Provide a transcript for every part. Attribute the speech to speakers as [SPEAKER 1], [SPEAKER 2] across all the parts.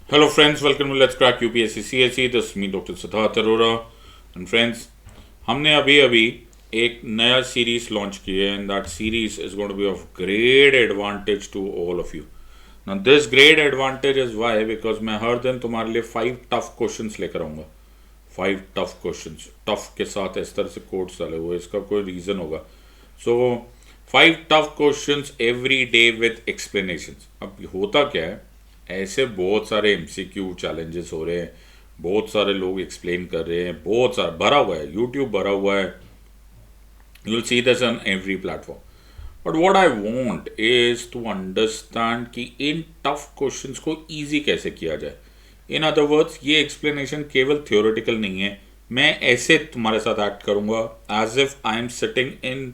[SPEAKER 1] Hello friends, welcome to Let's Crack UPSC CSE. This is me Dr. Siddharth Arora and friends, हमने अभी अभी एक नया series launch की है and that series is going to be of great advantage to all of you. Now this great advantage is why because मैं हर दिन तुम्हारे लिए 5 टफ क्वेश्चंस लेकर आऊँगा. 5 टफ क्वेश्चंस, टफ के साथ इस तरह से कोड्स डाले हुए, इसका कोई रीज़न होगा. सो 5 tough questions every day with explanations. अब होता क्या है, ऐसे बहुत सारे एमसीक्यू चैलेंजेस हो रहे हैं, बहुत सारे लोग एक्सप्लेन कर रहे हैं, बहुत सारा भरा हुआ है, यूट्यूब भरा हुआ है. You will see this on every platform. But what I want is to understand कि इन टफ क्वेश्चंस को इजी कैसे किया जाए. इन अदर वर्ड्स, ये एक्सप्लेनेशन केवल थियोरेटिकल नहीं है. मैं ऐसे तुम्हारे साथ एक्ट करूंगा as if I am sitting in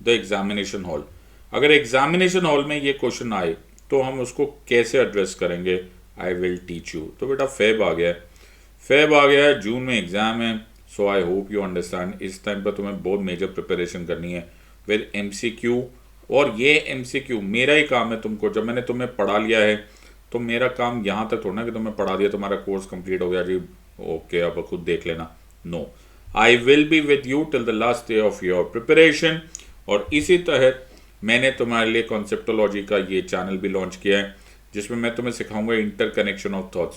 [SPEAKER 1] the examination hall. अगर एग्जामिनेशन हॉल में ये क्वेश्चन आए तो हम उसको कैसे एड्रेस करेंगे, आई विल टीच यू. तो बेटा फेब आ गया है, जून में एग्जाम है. So I hope you understand इस टाइम पर तुम्हें बहुत मेजर प्रिपरेशन करनी है विद एमसीक्यू. और ये एमसीक्यू मेरा ही काम है तुमको, जब मैंने तुम्हें पढ़ा लिया है तो मेरा काम यहाँ तक थोड़ा ना कि तुम्हें पढ़ा दिया तुम्हारा कोर्स कंप्लीट हो गया जी, ओके अब खुद देख लेना. No, I will be with you till the last day of your preparation. और इसी तहत मैंने तुम्हारे लिए कॉन्सेप्टोलॉजी का ये चैनल भी लॉन्च किया है जिसमें मैं तुम्हें सिखाऊंगा इंटरकनेक्शन ऑफ थॉट्स.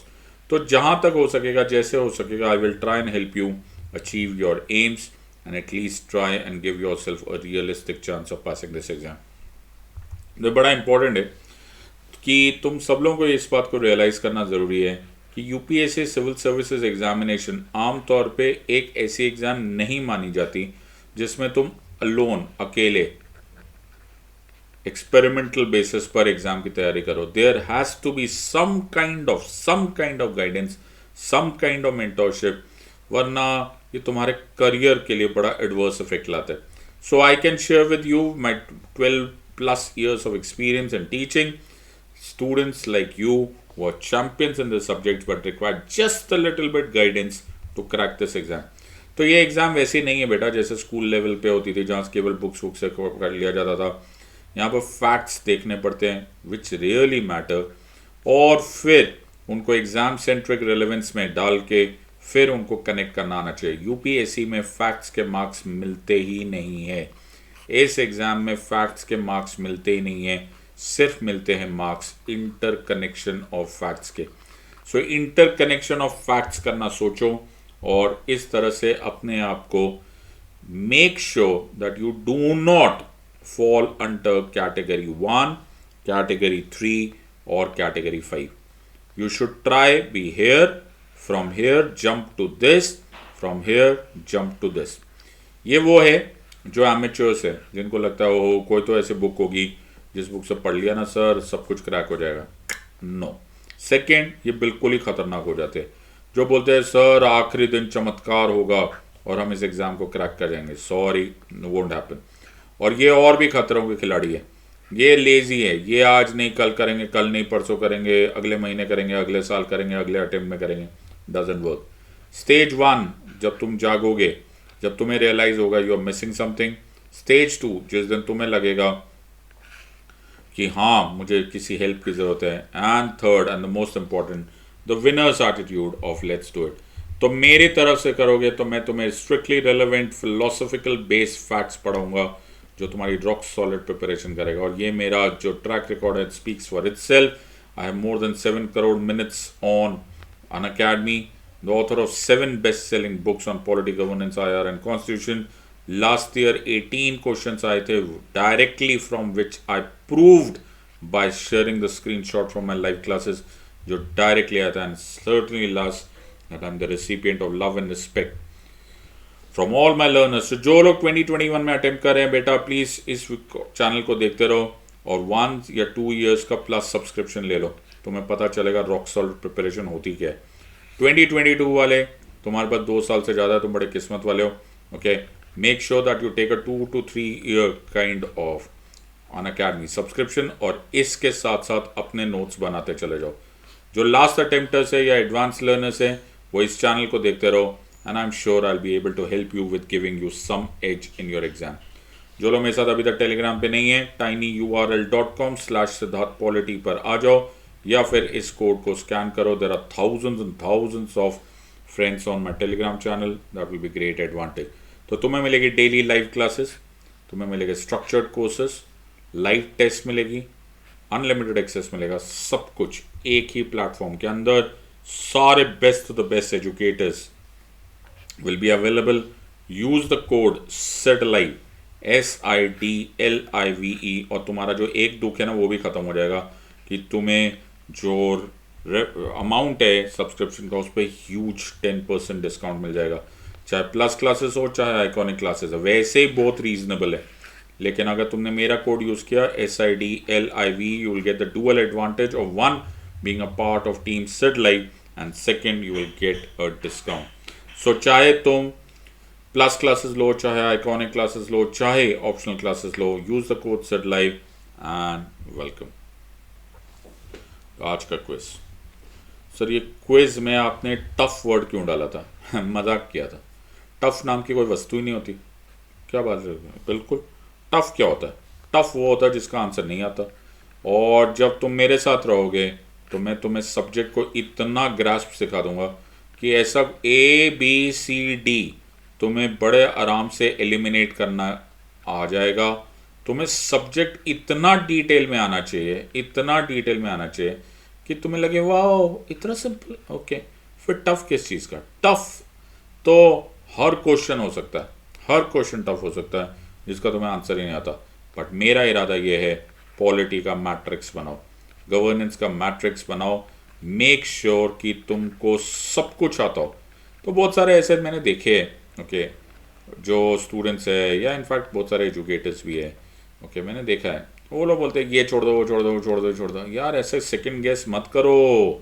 [SPEAKER 1] तो जहाँ तक हो सकेगा, जैसे हो सकेगा, I will try and help you achieve your AIIMS and at least try and give your self a realistic chance of passing this exam. तो बड़ा इंपॉर्टेंट है कि तुम सब लोगों को इस बात को रियलाइज़ करना ज़रूरी है कि यूपीएससी सिविल सर्विसेज एग्जामिनेशन आमतौर पे एक ऐसी एग्ज़ाम नहीं मानी जाती जिसमें तुम अकेले एक्सपेरिमेंटल बेसिस पर एग्जाम की तैयारी करो. There has to be some kind of guidance, some kind of mentorship, वरना ये तुम्हारे करियर के लिए बड़ा एडवर्स इफेक्ट लाता है. So I can share with you my 12+ years of experience in teaching students like you who are champions in the subjects but require just a little bit guidance to crack this exam. तो ये exam वैसे नहीं है बेटा जैसे school level पे होती थी जहाँ केवल बुक्स से कर लिया जाता था. यहाँ पर फैक्ट्स देखने पड़ते हैं विच रियली मैटर, और फिर उनको एग्जाम सेंट्रिक रेलेवेंस में डाल के फिर उनको कनेक्ट करना आना चाहिए. यूपीएससी में फैक्ट्स के मार्क्स मिलते ही नहीं है. इस एग्ज़ाम में फैक्ट्स के मार्क्स मिलते ही नहीं है, सिर्फ मिलते हैं marks inter connection of facts के. सो इंटर कनेक्शन ऑफ फैक्ट्स करना सोचो और इस तरह से अपने आप को make sure that you do not fall under category 1, category 3 or category 5. You should try be here, from here jump to this, from here jump to this. ये वो है जो amateurs है जिनको लगता है वो कोई तो ऐसे बुक होगी जिस बुक से पढ़ लिया ना सर सब कुछ क्रैक हो जाएगा. नो. सेकेंड, ये बिल्कुल ही खतरनाक हो जाते हैं जो बोलते हैं सर आखिरी दिन चमत्कार होगा और हम इस एग्जाम को क्रैक कर जाएंगे. Sorry, won't happen. और ये और भी खतरों के खिलाड़ी है, ये लेजी है, ये आज नहीं कल करेंगे, कल नहीं परसों करेंगे, अगले महीने करेंगे, अगले साल करेंगे, अगले अटेम्प्ट में करेंगे. Doesn't work. स्टेज 1 जब तुम जागोगे, जब तुम्हें रियलाइज होगा you are missing something. Stage 2 जिस दिन तुम्हें लगेगा कि हाँ मुझे किसी हेल्प की ज़रूरत है. And third and the most important, the winners attitude of let's do it. तो मेरी तरफ से करोगे तो मैं तुम्हें strictly relevant philosophical based facts पढ़ाऊंगा जो तुम्हारी रॉक सॉलिड प्रिपरेशन करेगा. और ये मेरा जो ट्रैक रिकॉर्ड है speaks for itself. I have more than 7 crore minutes on Unacademy, the author of 7 best selling books on polity, governance, IR and constitution. Last year 18 questions आए थे directly from which I proved by sharing the screenshot from my live classes, जो directly आया था. And certainly last that I am the recipient of love and respect from all my learners. जो लोग 2021 में attempt कर रहे हैं बेटा प्लीज़ इस चैनल को देखते रहो और 1 या 2 years का प्लस सब्सक्रिप्शन ले लो, तुम्हें पता चलेगा रॉक सॉलिड प्रिपरेशन होती क्या है. 2022 वाले तुम्हारे पास 2 साल से ज़्यादा, तुम बड़े किस्मत वाले हो. Okay, make sure that you take a 2 to 3 year kind of Unacademy subscription और इसके साथ साथ अपने नोट्स बनाते चले जाओ. जो लास्ट अटेम्प्टर्स है या एडवांस लर्नर्स हैं वो इस चैनल को देखते रहो and I'm sure I'll be able to help you with giving you some edge in your exam. जो लोग मेरे साथ अभी तक टेलीग्राम पे नहीं है, tinyurl.com/siddharthpolity पर आ जाओ. या फिर इस कोड को स्कैन करो. There are thousands and thousands of friends on my Telegram channel. That will be great advantage. तो तुम्हें मिलेगी डेली लाइव क्लासेस, तुम्हें मिलेगा स्ट्रक्चर्ड कोर्सेस, लाइव टेस्ट मिलेगी, अनलिमिटेड एक्सेस मिलेगा, सब कुछ एक ही प्लेटफॉर्म के अंदर. सारे best the best educators will be available. Use the code SIDLIVE SIDLIVE और तुम्हारा जो एक दुख है ना वो भी खत्म हो जाएगा कि तुम्हें जो अमाउंट है सब्सक्रिप्शन का उस पर ह्यूज 10% डिस्काउंट मिल जाएगा. चाहे प्लस क्लासेस हो चाहे आइकॉनिक क्लासेस हो, वैसे ही बहुत रीजनेबल है. लेकिन अगर तुमने मेरा कोड यूज़ किया SIDLIVE, you will get the dual advantage of one being a part of team SIDLIVE and second you will get a discount. So चाहे तुम प्लस क्लासेस लो, चाहे आइकॉनिक क्लासेस लो, चाहे optional classes low, use the code SIDLIVE and welcome. आज का quiz. Sir ये quiz में आपने tough word क्यों डाला था? मजाक किया था. टफ नाम की कोई वस्तु ही नहीं होती. क्या बात है? बिल्कुल. टफ क्या होता है? टफ वो होता है जिसका आंसर नहीं आता. और जब तुम मेरे साथ रहोगे तो मैं तुम्हें सब्जेक्ट को इतना ग्रास्प सिखा दूंगा कि ऐसा ABCD तुम्हें बड़े आराम से एलिमिनेट करना आ जाएगा. तुम्हें सब्जेक्ट इतना डिटेल में आना चाहिए, इतना डिटेल में आना चाहिए कि तुम्हें लगे वाह इतना सिंपल. ओके, फिर टफ किस चीज़ का? टफ तो हर क्वेश्चन हो सकता है, हर क्वेश्चन टफ हो सकता है जिसका तुम्हें आंसर ही नहीं आता. बट मेरा इरादा ये है पॉलिटी का मैट्रिक्स बनाओ, गवर्नेंस का मैट्रिक्स बनाओ, मेक श्योर कि तुमको सब कुछ आता हो. तो बहुत सारे ऐसे मैंने देखे हैं ओके जो स्टूडेंट्स है या इनफैक्ट बहुत सारे एजुकेटर्स भी है ओके मैंने देखा है. वो लोग बोलते हैं ये छोड़ दो, वो छोड़ दो, वो छोड़ दो, छोड़ दो. यार ऐसे सेकंड गेस मत करो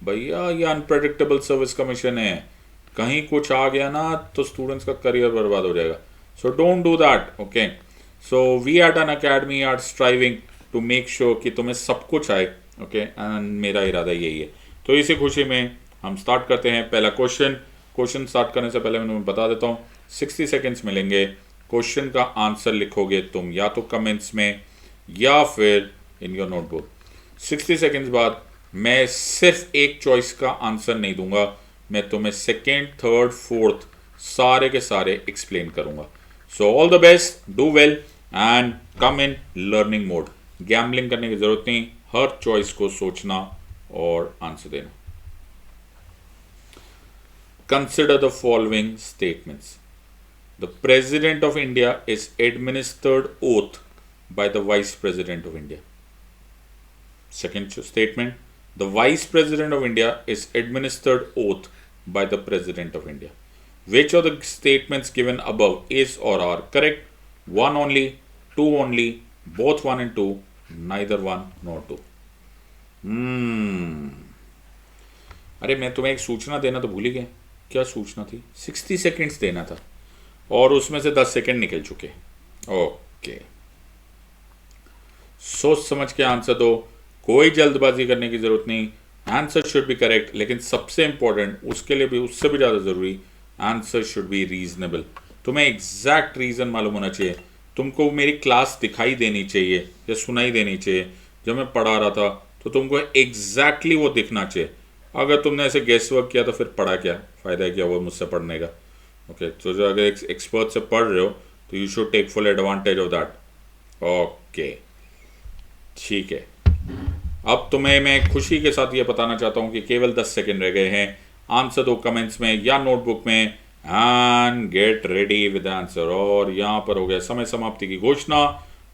[SPEAKER 1] भैया, ये अनप्रेडिक्टेबल सर्विस कमीशन है. कहीं कुछ आ गया ना तो स्टूडेंट्स का करियर बर्बाद हो जाएगा. So don't do that. Okay, so we at Unacademy are striving to make sure कि तुम्हें सब कुछ आए. ओके एंड मेरा इरादा यही है. तो इसी खुशी में हम स्टार्ट करते हैं. पहला क्वेश्चन स्टार्ट करने से पहले मैं तुम्हें बता देता हूँ 60 सेकेंड्स मिलेंगे. क्वेश्चन का आंसर लिखोगे तुम या तो कमेंट्स में या फिर इन योर नोटबुक. 60 सेकेंड्स बाद मैं सिर्फ एक चॉइस का आंसर नहीं दूंगा, मैं तुम्हें सेकेंड, थर्ड, फोर्थ सारे के सारे एक्सप्लेन करूंगा. So all the best, do well and come in learning mode. Gambling करने की जरूरत नहीं, हर चॉइस को सोचना और आंसर देना. Consider the following statements. The President of India is administered oath by the Vice President of India. Second statement, the Vice President of India is administered oath by the President of India. Which of the statements given above is or are correct? One only, two only, both one and two, neither one nor two. अरे मैं तुम्हें एक सूचना देना तो भूल ही गया. क्या सूचना थी? 60 सेकेंड्स देना था और उसमें से 10 सेकेंड निकल चुके. ओके, सोच समझ के आंसर दो, कोई जल्दबाजी करने की जरूरत नहीं. आंसर शुड बी करेक्ट, लेकिन सबसे इंपॉर्टेंट उसके लिए भी, उससे भी ज़्यादा ज़रूरी, आंसर शुड बी रीजनेबल. तुम्हें एग्जैक्ट रीज़न मालूम होना चाहिए. तुमको मेरी क्लास दिखाई देनी चाहिए या सुनाई देनी चाहिए. जब मैं पढ़ा रहा था तो तुमको एग्जैक्टली वो दिखना चाहिए. अगर तुमने ऐसे गेस वर्क किया तो फिर पढ़ा क्या फ़ायदा है, क्या वो मुझसे पढ़ने का. ओके, तो जो अगर एक एक्सपर्ट से पढ़ रहे हो तो you should take full advantage of that. Okay ठीक है. अब तुम्हें मैं खुशी के साथ ये बताना चाहता हूँ कि केवल 10 सेकेंड रह गए हैं. आंसर दो कमेंट्स में या नोटबुक में and get ready with answer. और यहाँ पर हो गया समय समाप्ति की घोषणा.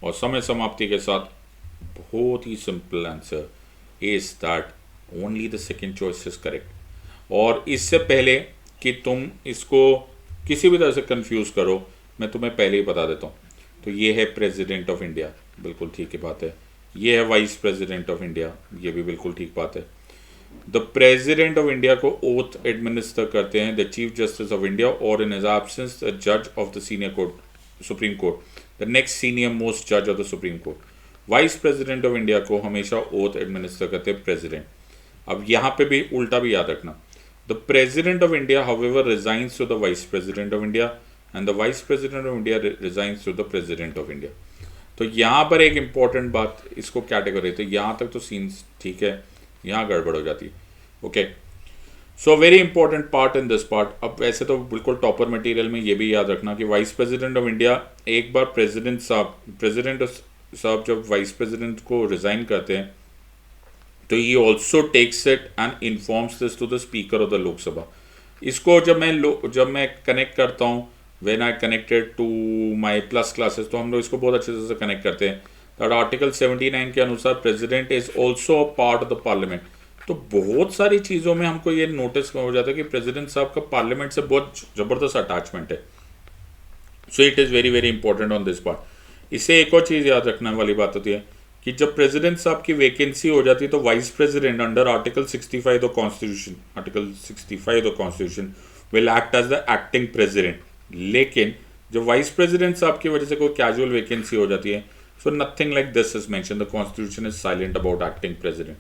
[SPEAKER 1] और समय समाप्ति के साथ बहुत ही simple answer is that only the second choice is correct. और इससे पहले कि तुम इसको किसी भी तरह से कंफ्यूज करो, मैं तुम्हें पहले ही बता देता हूँ. तो ये है प्रेसिडेंट ऑफ इंडिया, बिल्कुल ठीक है बात है. ये है वाइस प्रेसिडेंट ऑफ इंडिया, ये भी बिल्कुल ठीक बात है. द प्रेसिडेंट ऑफ इंडिया को ओथ एडमिनिस्टर करते हैं the chief justice of India और इन हिज एब्सेंस द जज of the senior court supreme court, the next senior most जज of the supreme court. Vice president of India को हमेशा oath administer करते हैं प्रेसिडेंट. अब यहाँ पे भी उल्टा भी याद रखना. The president of India however resigns to the vice president of India and the vice president of India resigns to the president of India. तो यहाँ पर एक इंपॉर्टेंट बात, इसको कैटेगरी, तो यहाँ तक तो सीन्स ठीक है. यहाँ गड़बड़ हो जाती है। Okay, so very important part in this part. अब वैसे तो बिल्कुल टॉपर मटेरियल में ये भी याद रखना कि वाइस प्रेसिडेंट ऑफ इंडिया, एक बार प्रेसिडेंट साहब जब वाइस प्रेसिडेंट को रिजाइन करते हैं तो he also takes it and informs this to the speaker of the Lok Sabha. इसको जब मैं कनेक्ट करता हूँ, when I connected to my plus classes, तो हम लोग इसको बहुत अच्छे से कनेक्ट करते हैं दैट आर्टिकल 79 के अनुसार president is also a part of the parliament. तो बहुत सारी चीज़ों में हमको ये नोटिस हो जाता है कि प्रेसिडेंट साहब का पार्लियामेंट से बहुत ज़बरदस्त अटैचमेंट है। So it is very very important on this part. इससे एक और चीज़ याद रखने वाली बात होती है कि जब प्रेसिडेंट साहब की वैकेंसी हो जाती है तो vice president under article 65 the constitution will act as the acting president. लेकिन जब वाइस प्रेसिडेंट साहब की वजह से कोई कैजुअल वैकेंसी हो जाती है, so nothing like this is mention, the constitution is silent about acting president.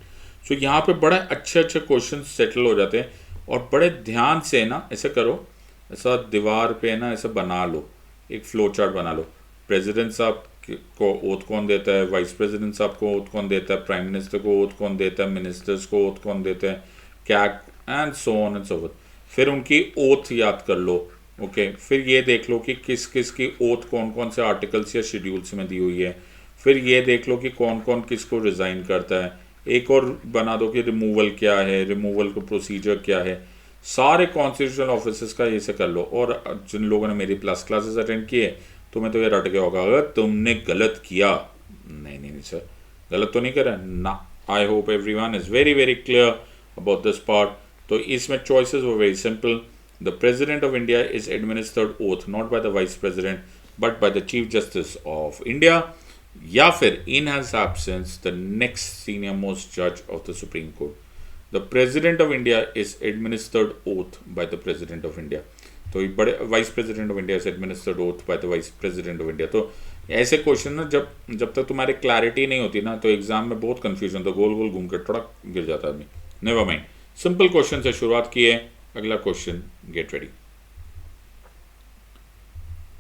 [SPEAKER 1] So यहाँ पे बड़े अच्छे अच्छे क्वेश्चन सेटल हो जाते हैं और बड़े ध्यान से ना ऐसे करो, ऐसा दीवार पे ना ऐसे बना लो, एक फ्लो चार्ट बना लो। प्रेसिडेंट साहब को ओथ कौन देता है, वाइस प्रेसिडेंट साहब को ओथ कौन देता है, प्राइम मिनिस्टर को ओथ कौन देता है, मिनिस्टर्स को ओथ कौन देते हैं, क्या and so on and so fourth. फिर उनकी ओथ याद कर लो। ओके, फिर ये देख लो कि किस किस की ओथ कौन कौन से आर्टिकल्स या शेड्यूल्स में दी हुई है। फिर ये देख लो कि कौन कौन किसको रिज़ाइन करता है। एक और बना दो कि रिमूवल क्या है, रिमूवल का प्रोसीजर क्या है। सारे कॉन्स्टिट्यूशनल ऑफिसर्स का ये से कर लो। और जिन लोगों ने मेरी प्लस क्लासेस अटेंड किए तुम्हें तो ये रट गया होगा, अगर तुमने गलत किया, नहीं नहीं नहीं सर, गलत तो नहीं करा ना। I hope everyone is very very clear about this part. तो इसमें चॉइसेस वो very simple. The president of India is administered oath not by the vice president but by the chief justice of India, या फिर in his absence the next senior most जज of the supreme court. The president of India is administered oath by the president of India. तो बड़े vice president of India is administered oath by the vice president of India. तो ऐसे question ना जब तक तुम्हारी clarity नहीं होती ना तो एग्जाम में बहुत कंफ्यूजन, तो गोल गोल घूम के थोड़ा गिर जाता आदमी। नेवर माइंड, सिंपल क्वेश्चन से शुरुआत की है। अगला क्वेश्चन, गेट रेडी।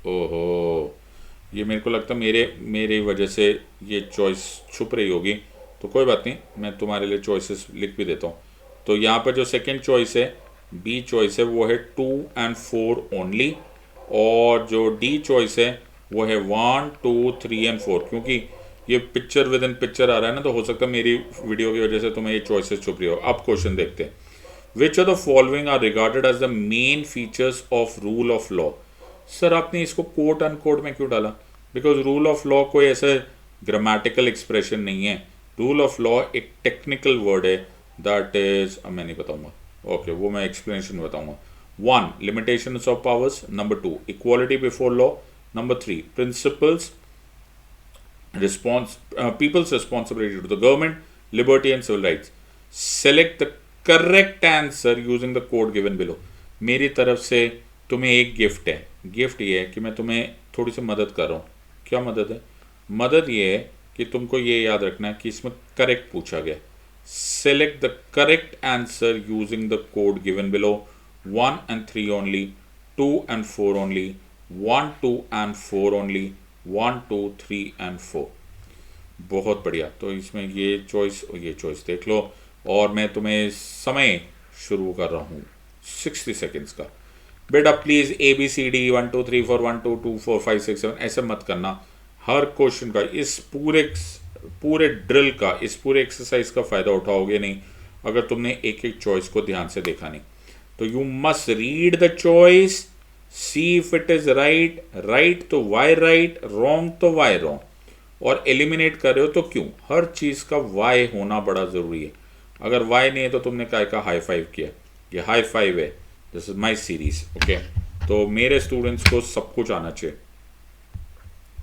[SPEAKER 1] ओहो, ये मेरे को लगता मेरी वजह से ये चॉइस छुप रही होगी, तो कोई बात नहीं, मैं तुम्हारे लिए चॉइसेस लिख भी देता हूँ। तो यहाँ पर जो सेकेंड चॉइस है, बी चॉइस है, वो है 2 and 4 ओनली। और जो डी चॉइस है वो है 1, 2, 3 and 4। क्योंकि ये पिक्चर विद इन पिक्चर आ रहा है ना, तो हो सकता है मेरी वीडियो की वजह से तुम्हें ये चॉइसेस छुप रही हो। अब क्वेश्चन देखते हैं। Which of the following are regarded as the main features of rule of law. Sir आपने इसको कोट अनकोट में क्यों डाला? बिकॉज रूल ऑफ लॉ कोई ऐसे ग्रामेटिकल एक्सप्रेशन नहीं है। रूल ऑफ लॉ एक टेक्निकल वर्ड है, दैट इज, मैं नहीं बताऊंगा, ओके वो मैं एक्सप्लेनेशन बताऊंगा। 1, limitations of powers. Number 2, equality before law. Number 3, principles people's responsibility to the government, liberty and civil rights. Select the correct answer using the code given below. मेरी तरफ से तुम्हें एक गिफ्ट है। गिफ्ट ये है कि मैं तुम्हें थोड़ी सी मदद कर रहा हूँ। क्या मदद है? मदद ये है कि तुमको ये याद रखना है कि इसमें करेक्ट पूछा गया। Select the correct answer using the code given below. 1 and 3 only, 2 and 4 only, 1, 2 and 4 only, 1, 2, 3 and 4। बहुत बढ़िया। तो इसमें ये चॉइस देख लो और मैं तुम्हें समय शुरू कर रहा हूँ 60 सेकेंड्स का। बेटा प्लीज़ ABCD 1 2 3 4 1 2 2 4 5 6 7 ऐसे मत करना। हर क्वेश्चन का, इस पूरे ड्रिल का, इस पूरे एक्सरसाइज का फ़ायदा उठाओगे नहीं अगर तुमने एक एक चॉइस को ध्यान से देखा नहीं। तो you must read the choice, see if it is right, right तो वाई राइट, रॉन्ग तो वाई रॉन्ग, और एलिमिनेट कर रहे हो तो क्यों। हर चीज़ का वाई होना बड़ा ज़रूरी है। अगर वाई नहीं है तो तुमने काय का हाई फाइव किया। ये हाई फाइव है, this is my series. Okay, तो मेरे स्टूडेंट्स को सब कुछ आना चाहिए।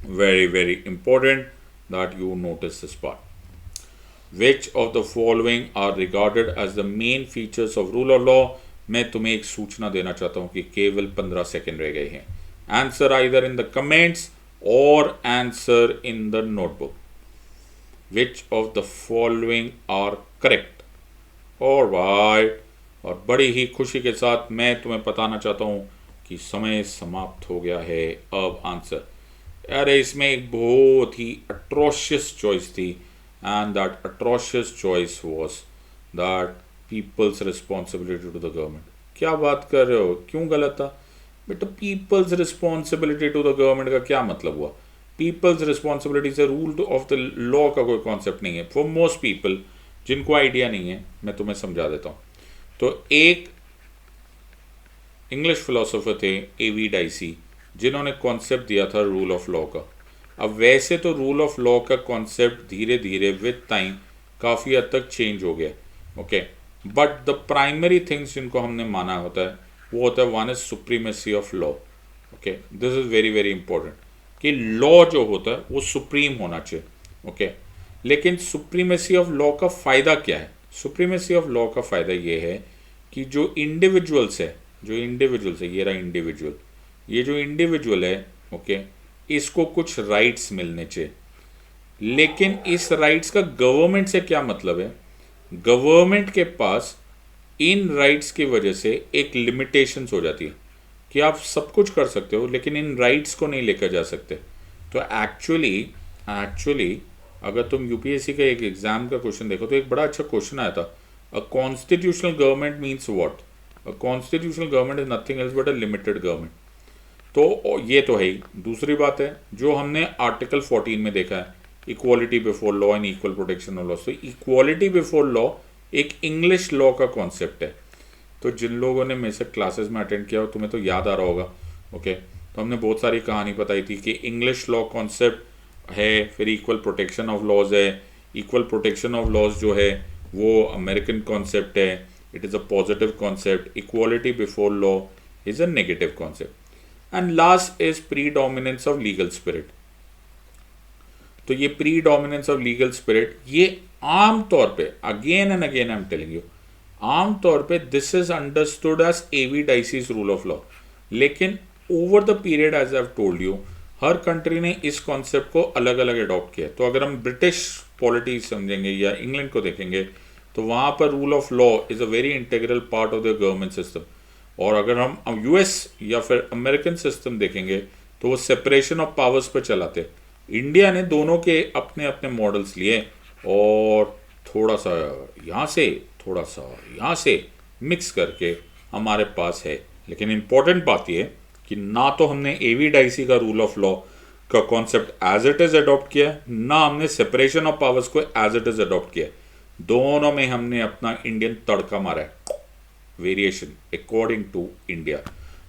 [SPEAKER 1] Very very important that you notice this part. Which of the following are regarded as the main features of rule of law? मैं तुम्हें एक सूचना देना चाहता हूँ कि केवल 15 सेकेंड रह गए हैं। Answer either in the comments और answer in the notebook. Which of the following are correct? Alright, और बड़ी ही खुशी के साथ मैं तुम्हें बताना चाहता हूँ कि समय समाप्त हो गया है। अब आंसर, अरे इसमें एक बहुत ही अट्रोशियस चॉइस थी, and that atrocious choice was that people's responsibility to the government. क्या बात कर रहे हो, क्यों गलत था बेटा? People's responsibility to the government का क्या मतलब हुआ? पीपल्स रिस्पॉन्सिबिलिटी से रूल ऑफ द लॉ का कोई कॉन्सेप्ट नहीं है फॉर मोस्ट पीपल। जिनको आइडिया नहीं है मैं तुम्हें समझा देता हूँ। तो एक इंग्लिश फिलोसोफर थे A.V. डाइसी, जिन्होंने कॉन्सेप्ट दिया था रूल ऑफ लॉ का। अब वैसे तो रूल ऑफ लॉ का कॉन्सेप्ट धीरे धीरे विद टाइम काफ़ी हद तक चेंज हो गया, okay, but the primary things जिनको हमने माना होता है वो होता है, one is supremacy of law, okay, this is very very important कि लॉ जो होता है वो सुप्रीम होना चाहिए, ओके। लेकिन सुप्रीमेसी ऑफ लॉ का फ़ायदा क्या है? सुप्रीमेसी ऑफ लॉ का फ़ायदा ये है कि जो इंडिविजुअल्स है, ये रहा इंडिविजुअल, ये जो इंडिविजुअल है, ओके, इसको कुछ राइट्स मिलने चाहिए। लेकिन इस राइट्स का गवर्नमेंट से क्या मतलब है? गवर्नमेंट के पास इन राइट्स की वजह से एक लिमिटेशंस हो जाती है कि आप सब कुछ कर सकते हो लेकिन इन राइट्स को नहीं लेकर जा सकते। तो एक्चुअली अगर तुम यूपीएससी का एक एग्जाम का क्वेश्चन देखो तो एक बड़ा अच्छा क्वेश्चन आया था, a constitutional government means what? A constitutional government is nothing else but a limited government. तो ये तो है ही। दूसरी बात है जो हमने आर्टिकल 14 में देखा है, equality before law and equal protection of law. तो इक्वालिटी बिफोर लॉ एक इंग्लिश लॉ का कॉन्सेप्ट है। तो जिन लोगों ने मेरे से क्लासेस में अटेंड किया हो तुम्हें तो याद आ रहा होगा, ओके। तो हमने बहुत सारी कहानी बताई थी कि इंग्लिश लॉ कॉन्सेप्ट है, फिर इक्वल प्रोटेक्शन ऑफ लॉज है। इक्वल प्रोटेक्शन ऑफ लॉज जो है वो अमेरिकन कॉन्सेप्ट है, it is a positive concept. Equality before law is a negative concept. And last is predominance of legal spirit. तो ये predominance of legal spirit ये आम तौर पे, again and again I am telling you, आम तौर पे this is understood as A.V. Dicey's rule of law. लेकिन over the period as I have told you, हर कंट्री ने इस कॉन्सेप्ट को अलग अलग अडॉप्ट किया। तो अगर हम ब्रिटिश पॉलिटी समझेंगे या इंग्लैंड को देखेंगे तो वहाँ पर rule of law is a very integral part of the government system. और अगर हम US या फिर अमेरिकन सिस्टम देखेंगे तो वो सेपरेशन ऑफ पावर्स पर चलाते। इंडिया ने दोनों के अपने अपने मॉडल्स लिए और थोड़ा सा यहाँ से थोड़ा सा यहाँ से मिक्स करके हमारे पास है। लेकिन इंपॉर्टेंट बात यह कि ना तो हमने A.V. डाइसी का रूल ऑफ लॉ का concept as it is adopt किया, ना हमने सेपरेशन ऑफ पावर्स को एज इट इज अडॉप्ट किया। दोनों में हमने अपना इंडियन तड़का मारा है, variation according to India.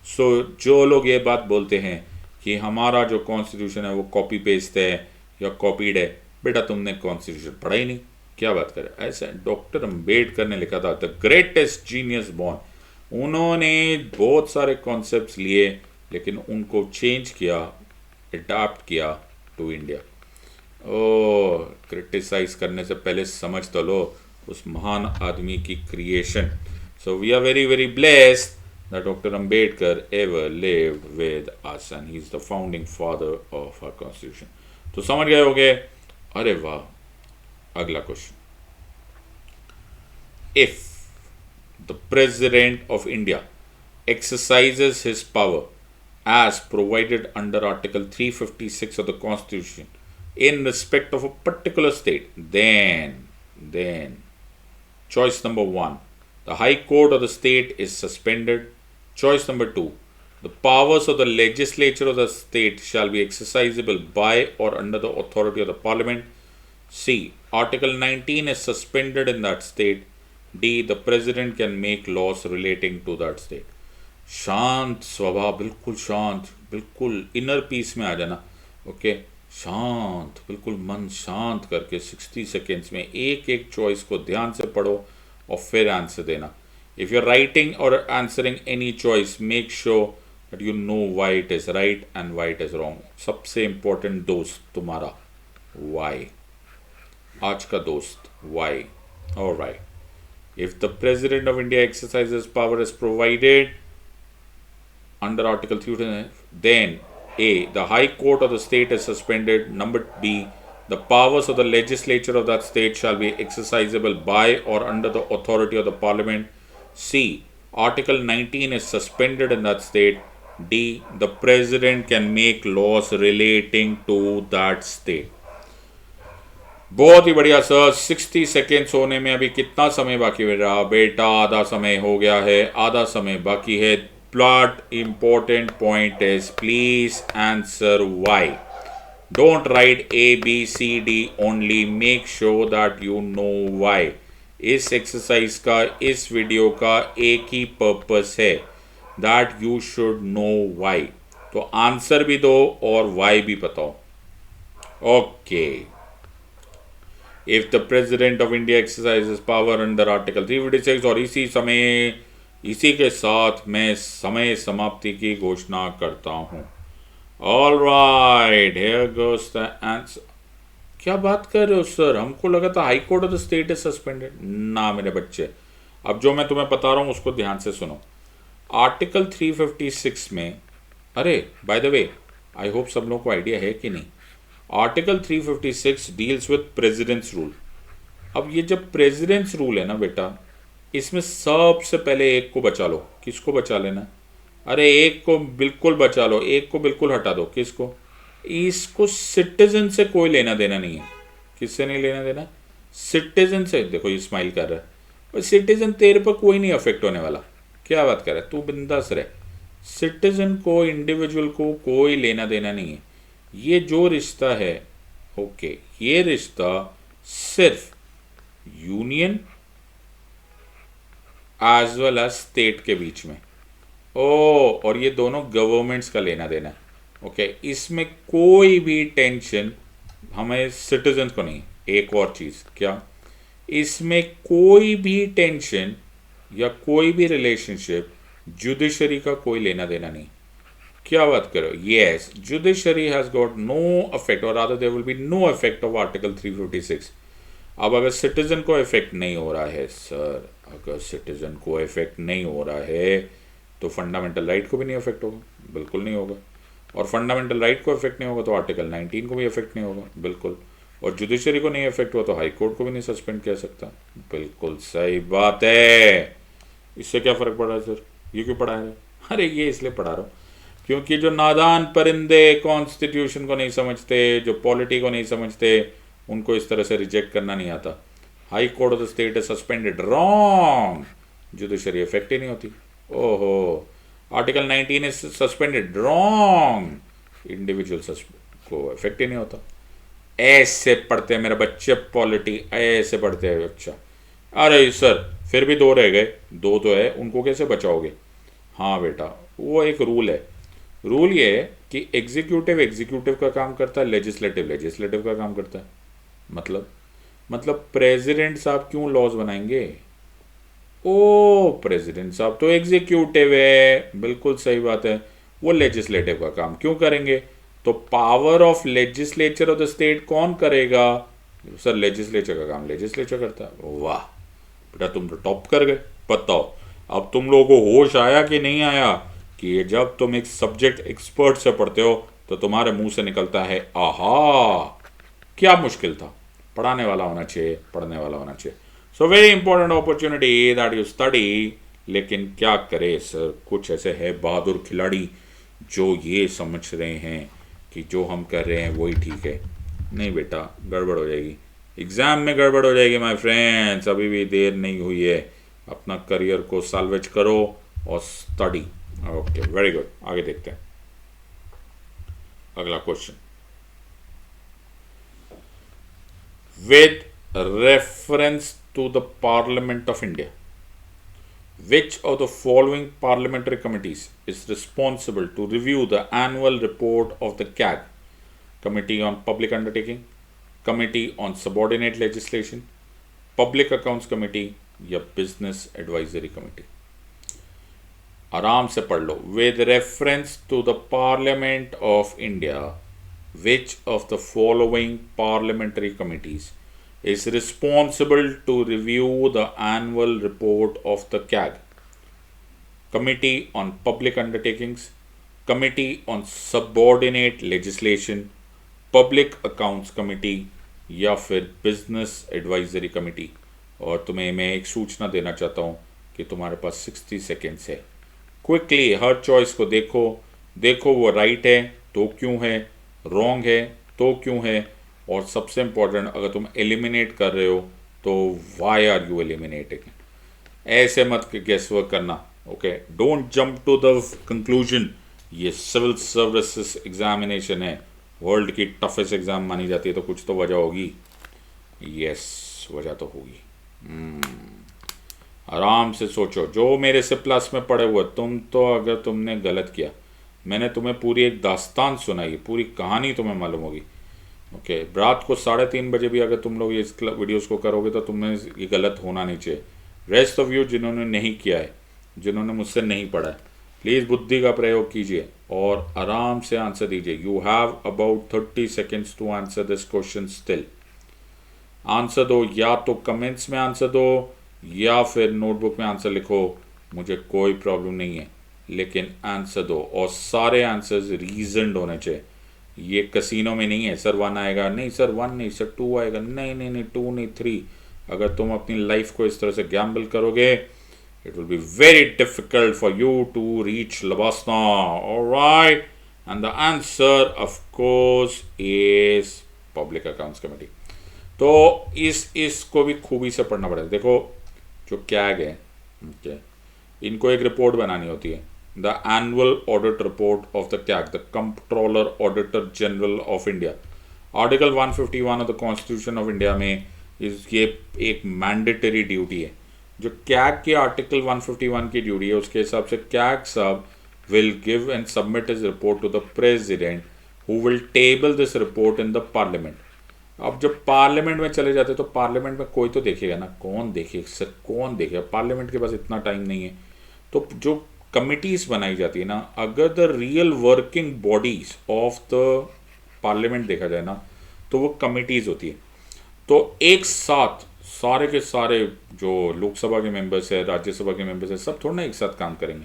[SPEAKER 1] So जो लोग ये बात बोलते हैं कि हमारा जो कॉन्स्टिट्यूशन है वो कॉपी पेस्ट है या कॉपीड है, बेटा तुमने कॉन्स्टिट्यूशन पढ़ा ही नहीं, क्या बात करें। ऐसा डॉक्टर अम्बेडकर ने लिखा था, द ग्रेटेस्ट जीनियस बॉर्न। उन्होंने बहुत सारे कॉन्सेप्ट्स लिए लेकिन उनको चेंज किया, अडाप्ट किया टू इंडिया। ओ, क्रिटिसाइज करने से पहले समझ तो लो उस महान आदमी की creation. So we are very very blessed that Dr. Ambedkar ever lived with us and he is the founding father of our constitution. तो समझ गए होंगे? अरे वाह, अगला question. If the president of India exercises his power as provided under Article 356 of the Constitution in respect of a particular state, then choice number 1, the High Court of the state is suspended. Choice number 2, the powers of the legislature of the state shall be exercisable by or under the authority of the parliament. C, Article 19 is suspended in that state. D, the president can make laws relating to that state. शांत स्वभाव, बिल्कुल शांत, बिल्कुल inner peace में आ जाना, okay. शांत, बिल्कुल मन शांत करके 60 सेकेंड्स में एक एक चॉइस को ध्यान से पढ़ो और फिर आंसर देना। If you're writing or answering any choice, make sure that you know why it is right and why it is wrong. सबसे important दोस्त तुम्हारा why, आज का दोस्त why. All right. If the President of India exercises power as provided under Article 3, then A, the High Court of the state is suspended. Number B, the powers of the legislature of that state shall be exercisable by or under the authority of the parliament. C, Article 19 is suspended in that state. D, the president can make laws relating to that state. बहुत ही बढ़िया sir. 60 seconds होने में अभी कितना समय बाकी रहा बेटा? आधा समय हो गया है, आधा समय बाकी है। Plot important point is please answer why. Don't write A B C D only, make sure that you know why. इस एक्सरसाइज का, इस वीडियो का एक ही पर्पस है, that you should know why. तो आंसर भी दो और वाई भी बताओ। Okay. If the president of India exercises power under article 356, और इसी के साथ मैं समय समाप्ति की घोषणा करता हूं। All right, here goes the answer. क्या बात कर रहे हो सर? हमको लगा था high court of the state is suspended. ना मेरे बच्चे, अब जो मैं तुम्हें बता रहा हूं उसको ध्यान से सुनो। आर्टिकल 356 में, अरे by the way, I hope सब लोगों को आइडिया है कि नहीं, article 356 deals with presidents rule. अब ये जब प्रेसिडेंट्स रूल है ना बेटा, इसमें सबसे पहले एक को बचा लो। किसको बचा लेना? अरे एक को बिल्कुल बचा लो, एक को बिल्कुल हटा दो। किसको? इसको सिटीजन से कोई लेना देना नहीं है। किससे नहीं लेना देना? सिटीजन से। देखो ये स्माइल कर रहा है, और सिटीजन तेरे पर कोई नहीं अफेक्ट होने वाला। क्या बात कर रहा है तू? बिंदास रहे। सिटीजन को, इंडिविजुअल को कोई लेना देना नहीं है। ये जो रिश्ता है, ओके, ये रिश्ता सिर्फ union as well as state के बीच में। ओ, और ये दोनों गवर्नमेंट्स का लेना देना है। ओके, इसमें कोई भी टेंशन हमें सिटीजन को नहीं। एक और चीज, क्या? इसमें कोई भी टेंशन या कोई भी रिलेशनशिप जुडिशरी का कोई लेना देना नहीं। क्या बात करो? Yes, judiciary has got no affect, और rather there will be no affect of article 356। अब अगर सिटीजन को इफेक्ट नहीं हो रहा है सर, अगर सिटीजन को इफेक्ट नहीं हो रहा है तो फंडामेंटल राइट को भी नहीं इफेक्ट होगा, बिल्कुल नहीं होगा। और फंडामेंटल राइट को इफेक्ट नहीं होगा तो आर्टिकल 19 को भी इफेक्ट नहीं होगा, बिल्कुल। और जुडिशरी को नहीं इफेक्ट हुआ तो हाई कोर्ट को भी नहीं सस्पेंड कर सकता। बिल्कुल सही बात है। इससे क्या फर्क पड़ा है सर? ये क्यों पढ़ा है? अरे ये इसलिए पढ़ा रहा हूँ क्योंकि जो नादान परिंदे कॉन्स्टिट्यूशन को नहीं समझते, जो पॉलिटी को नहीं समझते, उनको इस तरह से रिजेक्ट करना नहीं आता। High court of the state is suspended, wrong. Judiciary effect ही नहीं होती। ओहो, article 19 is suspended, wrong. Individual को इफेक्ट ही नहीं होता। ऐसे पढ़ते हैं मेरे बच्चे पॉलिटी, ऐसे पढ़ते हैं। अच्छा, अरे सर फिर भी दो रह गए, दो तो है, उनको कैसे बचाओगे? हाँ बेटा, वो एक रूल है। रूल ये है कि एग्जीक्यूटिव एग्जीक्यूटिव का काम करता है, लेजिस्लेटिव लेजिस्लेटिव का काम करता है। मतलब प्रेसिडेंट साहब क्यों लॉज बनाएंगे? ओ, प्रेसिडेंट साहब तो एग्जीक्यूटिव है, बिल्कुल सही बात है। वो लेजिस्लेटिव का काम क्यों करेंगे? तो power of legislature of the state कौन करेगा? सर लेजिस्लेचर का काम लेजिस्लेचर करता है। वाह बेटा, तुम तो टॉप कर गए। बताओ अब तुम लोगों को होश आया कि नहीं आया कि जब तुम एक सब्जेक्ट एक्सपर्ट से पढ़ते हो तो तुम्हारे मुंह से निकलता है आहा। क्या मुश्किल था? पढ़ाने वाला होना चाहिए, पढ़ने वाला होना चाहिए। So very important opportunity that you study. लेकिन क्या करे सर, कुछ ऐसे है बहादुर खिलाड़ी जो ये समझ रहे हैं कि जो हम कर रहे हैं वही ठीक है। नहीं बेटा, गड़बड़ हो जाएगी, एग्जाम में गड़बड़ हो जाएगी माय फ्रेंड्स। अभी भी देर नहीं हुई है, अपना करियर को साल्वेज करो और स्टडी। Okay, very good. आगे देखते हैं अगला क्वेश्चन। With reference to the parliament of India, which of the following parliamentary committees is responsible to review the annual report of the CAG? Committee on Public Undertaking, Committee on Subordinate Legislation, Public Accounts Committee या Business Advisory Committee? आराम से पढ़ लो। With reference to the Parliament of India, which of the following parliamentary committees is responsible to review the annual report of the CAG? Committee on Public Undertakings, Committee on Subordinate Legislation, Public Accounts Committee या फिर Business Advisory Committee? और तुम्हें मैं एक सूचना देना चाहता हूँ कि तुम्हारे पास 60 सेकेंड्स है। क्विकली हर चॉइस को देखो, देखो वो राइट है तो क्यों है, रॉन्ग है तो क्यों है, और सबसे इंपॉर्टेंट, अगर तुम एलिमिनेट कर रहे हो तो वाई आर यू एलिमिनेटिंग, ऐसे मत गेस वर्क करना। Okay, don't jump to the conclusion. ये सिविल सर्विसेज एग्जामिनेशन है, वर्ल्ड की टफेस्ट एग्जाम मानी जाती है, तो कुछ तो वजह होगी। यस, वजह तो होगी। आराम से सोचो। जो मेरे से प्लस में पड़े हुए, तुम तो अगर तुमने गलत किया, मैंने तुम्हें पूरी एक दास्तान सुनाई, पूरी कहानी तुम्हें मालूम होगी। ओके, रात को 3:30 बजे भी अगर तुम लोग इस वीडियोस को करोगे तो तुम्हें ये गलत होना नहीं चाहिए। रेस्ट ऑफ यू जिन्होंने नहीं किया है, जिन्होंने मुझसे नहीं पढ़ा है, प्लीज़ बुद्धि का प्रयोग कीजिए और आराम से आंसर दीजिए। You have about 30 seconds to answer this question still. Answer दो, या तो कमेंट्स में आंसर दो या फिर नोटबुक में आंसर लिखो, मुझे कोई प्रॉब्लम नहीं है, लेकिन आंसर दो और सारे आंसर्स रीजनड होने चाहिए। ये कसिनो में नहीं है सर 1 आएगा, नहीं सर 1 नहीं सर 2 आएगा, नहीं नहीं नहीं 2 नहीं 3। अगर तुम अपनी लाइफ को इस तरह से गैम्बल करोगे, it will be very difficult for you to reach Labasna. All right, and the answer of course is Public Accounts Committee. तो इसको भी खूबी से पढ़ना पड़ेगा। देखो जो कैग है, okay, इनको एक रिपोर्ट बनानी होती है, the annual audit report of the CAG, the controller auditor general of India. Article 151 of the constitution of India में ये एक मैंडेटरी ड्यूटी है। जो कैग के आर्टिकल 151 की ड्यूटी है, उसके हिसाब से कैग साहब will give and submit his report to the president, who will table this report in the parliament. अब जब पार्लियामेंट में चले जाते हैं तो पार्लियामेंट में कोई तो देखेगा ना, कौन देखेगा सर, कौन देखेगा, पार्लियामेंट के पास इतना टाइम नहीं है। तो जो कमिटीज बनाई जाती है ना, अगर the real working bodies of the parliament देखा जाए ना, तो वो कमिटीज होती है। तो एक साथ सारे के सारे जो लोकसभा के मेंबर्स है, राज्यसभा के मेंबर्स है, सब थोड़ा ना एक साथ काम करेंगे।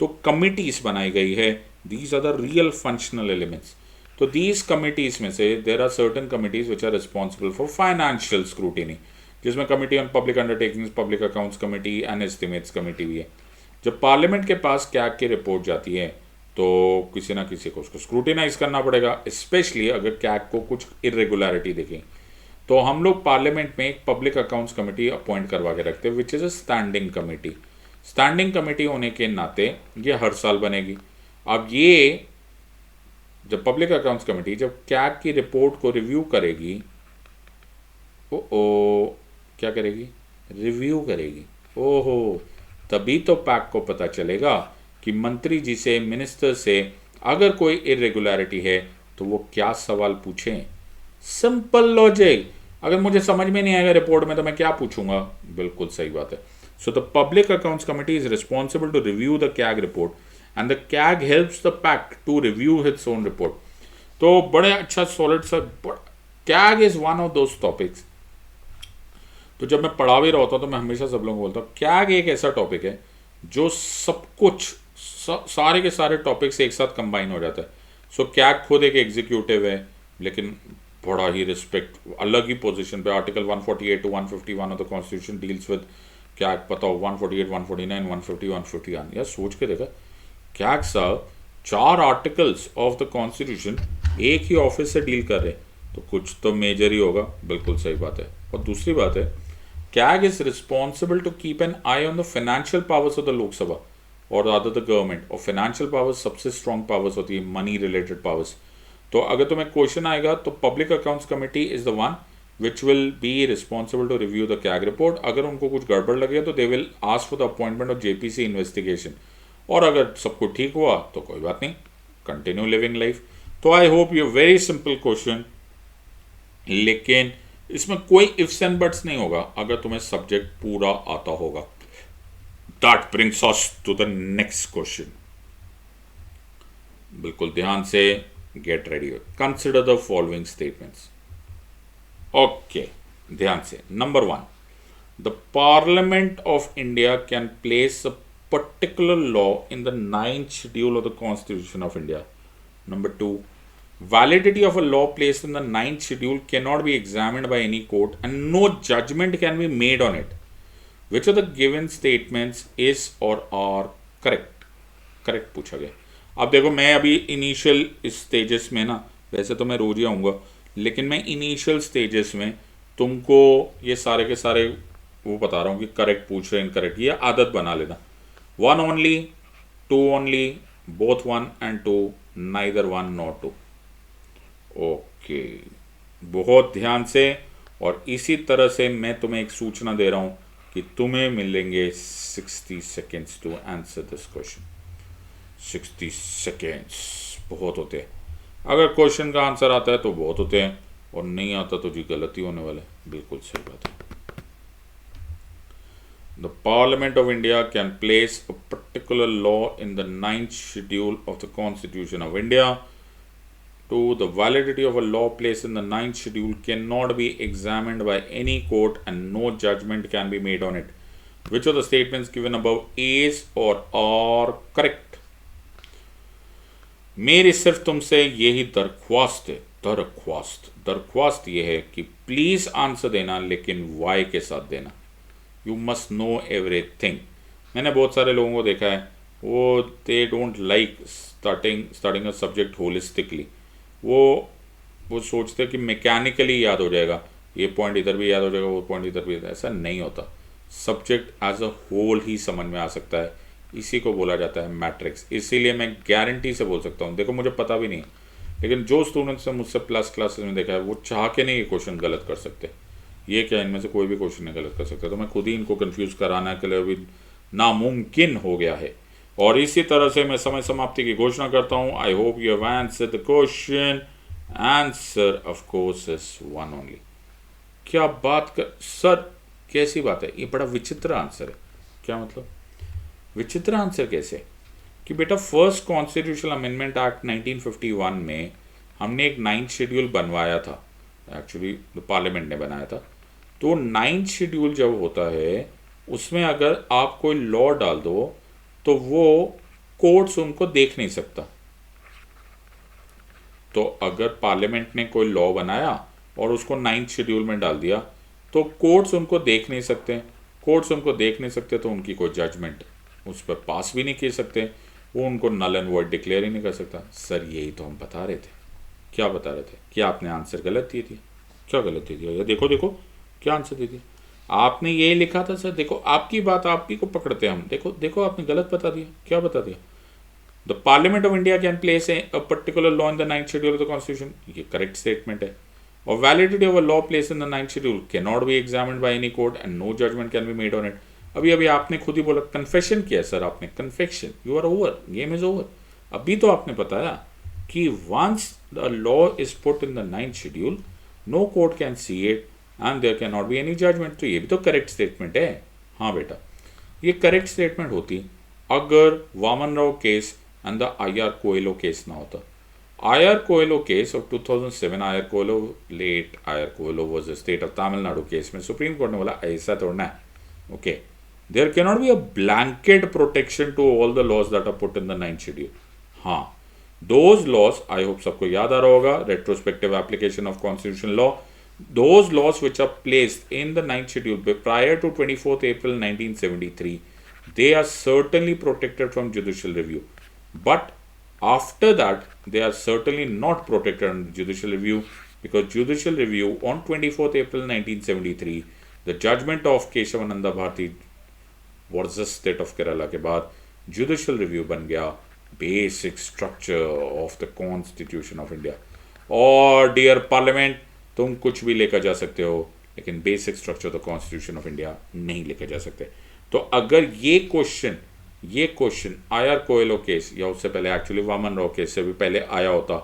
[SPEAKER 1] तो कमिटीज बनाई गई है, these are the real functional elements. तो दीज कमिटीज में से there are certain committees which are responsible for financial scrutiny, जिसमें committee on public undertakings, public accounts committee and estimates committee भी है। जब पार्लियामेंट के पास कैग की रिपोर्ट जाती है तो किसी ना किसी को उसको स्क्रूटिनाइज करना पड़ेगा, स्पेशली अगर कैग को कुछ इरेगुलरिटी दिखे। तो हम लोग पार्लियामेंट में एक पब्लिक अकाउंट्स कमेटी अपॉइंट करवा के रखते हैं, which is a standing committee. Standing committee होने के नाते ये हर साल बनेगी। अब ये जब पब्लिक अकाउंट्स कमेटी जब कैग की रिपोर्ट को रिव्यू करेगी, क्या करेगी? रिव्यू करेगी। ओहो, तभी तो पैक को पता चलेगा कि मंत्री जी से, मिनिस्टर से अगर कोई इरेगुलरिटी है तो वो क्या सवाल पूछें। Simple logic. अगर मुझे समझ में नहीं आएगा रिपोर्ट में तो मैं क्या पूछूंगा? बिल्कुल सही बात है। So the public accounts committee is responsible to review the CAG report and the CAG helps the PAC to review its own report. तो बड़े अच्छा सॉलिड सा CAG is one of those topics. तो जब मैं पढ़ा भी रहा होता हूँ तो मैं हमेशा सब लोगों को बोलता हूँ कैग एक ऐसा टॉपिक है जो सब कुछ सारे के सारे टॉपिक्स एक साथ कंबाइन हो जाता है। सो कैग खुद एक एग्जीक्यूटिव है, लेकिन बड़ा ही रिस्पेक्ट, अलग ही पोजीशन पे। Article 148 to 151 of the constitution deals with CAG. पता हो 148, 149, 150, 151। यार सोच के देखा, कैग साहब 4 आर्टिकल्स ऑफ द कॉन्स्टिट्यूशन एक ही ऑफिस से डील कर रहे, तो कुछ तो मेजर ही होगा। बिल्कुल सही बात है। और दूसरी बात है, CAG is responsible to keep an eye on the financial powers of the Lok Sabha और अदर द गवर्नमेंट। और फाइनेंशियल पावर्स सबसे स्ट्रॉन्ग पावर्स होती है, मनी रिलेटेड पावर्स। तो अगर तुम्हें क्वेश्चन आएगा तो public accounts committee is the one which will be responsible to review the CAG report. अगर उनको कुछ गड़बड़ लगे तो they will ask for the appointment of JPC investigation. और अगर सब कुछ ठीक हुआ तो कोई बात नहीं, कंटिन्यू लिविंग लाइफ। तो I hope you very simple question, लेकिन इसमें कोई इफ्स एंड बट्स नहीं होगा अगर तुम्हें सब्जेक्ट पूरा आता होगा। That brings us to the next question. बिल्कुल ध्यान से get ready. Consider the following statements. Okay, ध्यान से। Number 1, the parliament of India can place a particular law in the 9th schedule of the constitution of India. Number 2, validity of a law placed in the 9th schedule cannot be examined by any court and no judgment can be made on it. Which of the given statements is or are correct? Correct पूछा गया। अब देखो, मैं अभी initial stages में ना, वैसे तो मैं रोज ही आऊँगा, लेकिन मैं इनिशियल स्टेजेस में तुमको ये सारे के सारे वो बता रहा हूँ कि करेक्ट पूछ रहे इनकरेक्ट, ये आदत बना लेना। One only, two only, both one and two, neither one not two. Okay, बहुत ध्यान से। और इसी तरह से मैं तुम्हें एक सूचना दे रहा हूँ कि तुम्हें मिलेंगे 60 seconds to answer this question. 60 seconds बहुत होते हैं। अगर क्वेश्चन का आंसर आता है तो बहुत होते हैं, और नहीं आता तो जी गलती होने वाला है। बिल्कुल सही बात है। The Parliament of India can place a particular law in the 9th schedule of the Constitution of India. To the validity of a law placed in the 9th schedule cannot be examined by any court and no judgment can be made on it. Which of the statements given above is or are correct? मेरी सिर्फ तुमसे यही दरख्वास्त है, दरख्वास्त ये है कि प्लीज आंसर देना, लेकिन वाई के साथ देना। You must know everything. मैंने बहुत सारे लोगों को देखा है, वो they don't like starting a subject holistically. वो सोचते हैं कि मैकेनिकली याद हो जाएगा, ये पॉइंट इधर भी याद हो जाएगा, वो पॉइंट इधर भी। ऐसा नहीं होता। सब्जेक्ट एज अ होल ही समझ में आ सकता है, इसी को बोला जाता है मैट्रिक्स। इसीलिए मैं गारंटी से बोल सकता हूँ, देखो मुझे पता भी नहीं है, लेकिन जो स्टूडेंट्स ने मुझसे प्लस क्लासेस में देखा है, वो चाह के नहीं ये क्वेश्चन गलत कर सकते। ये क्या, इनमें से कोई भी क्वेश्चन नहीं गलत कर सकता। तो मैं खुद ही इनको कंफ्यूज कराने के लिए अभी नामुमकिन हो गया है। और इसी तरह से मैं समय समाप्ति की घोषणा करता हूँ। आई hope you have answered the question. Answer of course is one only. क्या बात कर सर, कैसी बात है, ये बड़ा विचित्र आंसर है। क्या मतलब विचित्र आंसर कैसे? कि बेटा फर्स्ट कॉन्स्टिट्यूशनल अमेंडमेंट एक्ट 1951 में हमने एक 9th शेड्यूल बनवाया था, एक्चुअली पार्लियामेंट ने बनाया था। तो 9th शेड्यूल जब होता है उसमें अगर आप कोई लॉ डाल दो तो वो कोर्ट्स उनको देख नहीं सकता। तो अगर पार्लियामेंट ने कोई लॉ बनाया और उसको 9th शेड्यूल में डाल दिया तो कोर्ट्स उनको देख नहीं सकते। कोर्ट्स उनको देख नहीं सकते तो उनकी कोई जजमेंट उस पर पास भी नहीं कर सकते, वो उनको नल एंड वॉइड डिक्लेयर ही नहीं कर सकता। सर यही तो हम बता रहे थे। क्या बता रहे थे? कि आपने आंसर गलत दिए थे। क्या गलत दे दिया? या देखो देखो क्या आंसर दे दिया आपने, यही लिखा था सर, देखो आपकी बात आप ही को पकड़ते हैं हम। देखो देखो आपने गलत बता दिया। क्या बता दिया? The parliament of India can place a particular law in the 9th schedule of the constitution, ये करेक्ट स्टेटमेंट है। और validity of a law place in the 9th schedule can not be examined by any court and no judgment can be made on it. अभी अभी आपने खुद ही बोला, confession किया sir आपने, confection, you are over, game is over. अभी तो आपने बताया कि once the law is put in the 9th schedule no court can see it and there can not be any judgment. तो ये भी तो करेक्ट स्टेटमेंट है। हाँ बेटा, ये करेक्ट स्टेटमेंट होती अगर Waman Rao case and the I R. Coelho case ना होता। I R. Coelho case of 2007, I R. Coelho, late I R. Coelho was the state of Tamil Nadu case में सुप्रीम कोर्ट ने बोला ऐसा तोड़ना है। Okay, there cannot be a blanket protection to all the laws that are put in the 9th schedule. हाँ, those laws, I hope सबको याद आ रहा होगा, retrospective application of constitutional law, those laws which are placed in the 9th schedule prior to 24th April 1973, they are certainly protected from judicial review. But after that, they are certainly not protected under judicial review, because judicial review on 24th April 1973, the judgment of Keshavananda Bharati versus state of Kerala के बाद judicial review बन गया basic structure of the constitution of India. और dear parliament, तुम कुछ भी लेकर जा सकते हो, लेकिन basic structure of the constitution of India नहीं लेकर जा सकते। तो अगर ये क्वेश्चन आई.आर. कोएलो केस या उससे पहले एक्चुअली वामन राव केस से भी पहले आया होता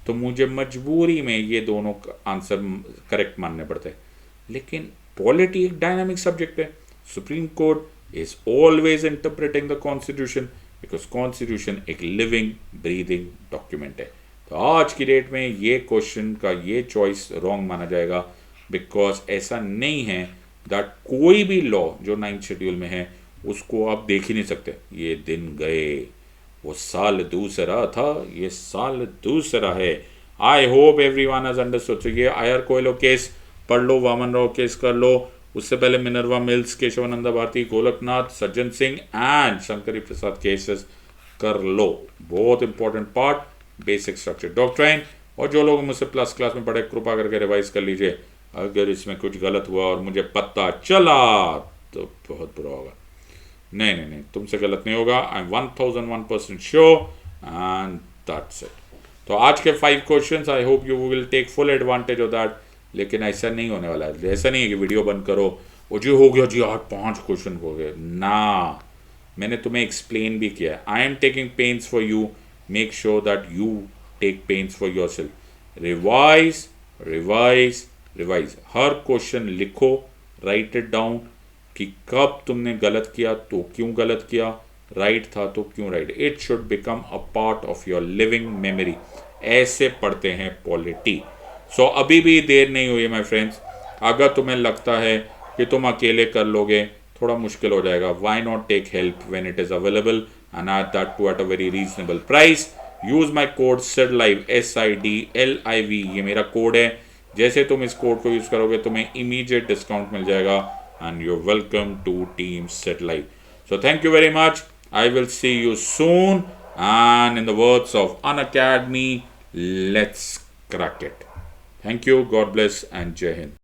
[SPEAKER 1] तो मुझे मजबूरी में ये दोनों आंसर करेक्ट मानने पड़ते। लेकिन पॉलिटी एक डायनामिक सब्जेक्ट है। Supreme court is always interpreting the constitution because constitution एक living breathing document है। तो आज की डेट में ये क्वेश्चन का ये चॉइस रॉन्ग माना जाएगा, बिकॉज ऐसा नहीं है दैट कोई भी लॉ जो 9th शेड्यूल में है उसको आप देख ही नहीं सकते। ये दिन गए, वो साल दूसरा था, ये साल दूसरा है। आई होप एवरीवन हैज अंडरस्टूड। तो ये आई.आर. कोएलो केस पढ़ लो, वामन राव केस कर लो, उससे पहले Minerva mills, Keshavananda Bharti, Golaknath, Sajjan Singh and Shankari Prasad cases कर लो। बहुत important part, basic structure doctrine. और जो लोग मुझसे प्लस क्लास में पढ़े, कृपा करके रिवाइज कर लीजिए। अगर इसमें कुछ गलत हुआ और मुझे पता चला तो बहुत बुरा होगा। नहीं नहीं नहीं, तुमसे गलत नहीं होगा। I am 1001% sure and that's it. तो आज के 5 questions, I hope you will take full advantage of that. लेकिन ऐसा नहीं होने वाला है, ऐसा नहीं है कि वीडियो बंद करो वो जी हो गया जी आज 5 क्वेश्चन हो गए ना। मैंने तुम्हें एक्सप्लेन भी किया है। I am taking pains for you, make sure that you take pains for yourself. Revise revise revise, हर क्वेश्चन लिखो, राइट इट डाउन कि कब तुमने गलत किया तो क्यों गलत किया, राइट था तो क्यों right. It should become a part of your living memory. ऐसे पढ़ते हैं पॉलिटी। सो अभी भी देर नहीं हुई है माय फ्रेंड्स। अगर तुम्हें लगता है कि तुम अकेले कर लोगे, थोड़ा मुश्किल हो जाएगा, why not take help when it is available and at that too at a very reasonable price. Use my code SIDLIVE SIDLIV, ये मेरा कोड है। जैसे तुम इस कोड को यूज करोगे तुम्हें इमीडिएट डिस्काउंट मिल जाएगा and you welcome to team SIDLIVE। So thank you very much. I will see you soon, and in the words of Unacademy, let's crack it. Thank you, God bless, and Jai Hind.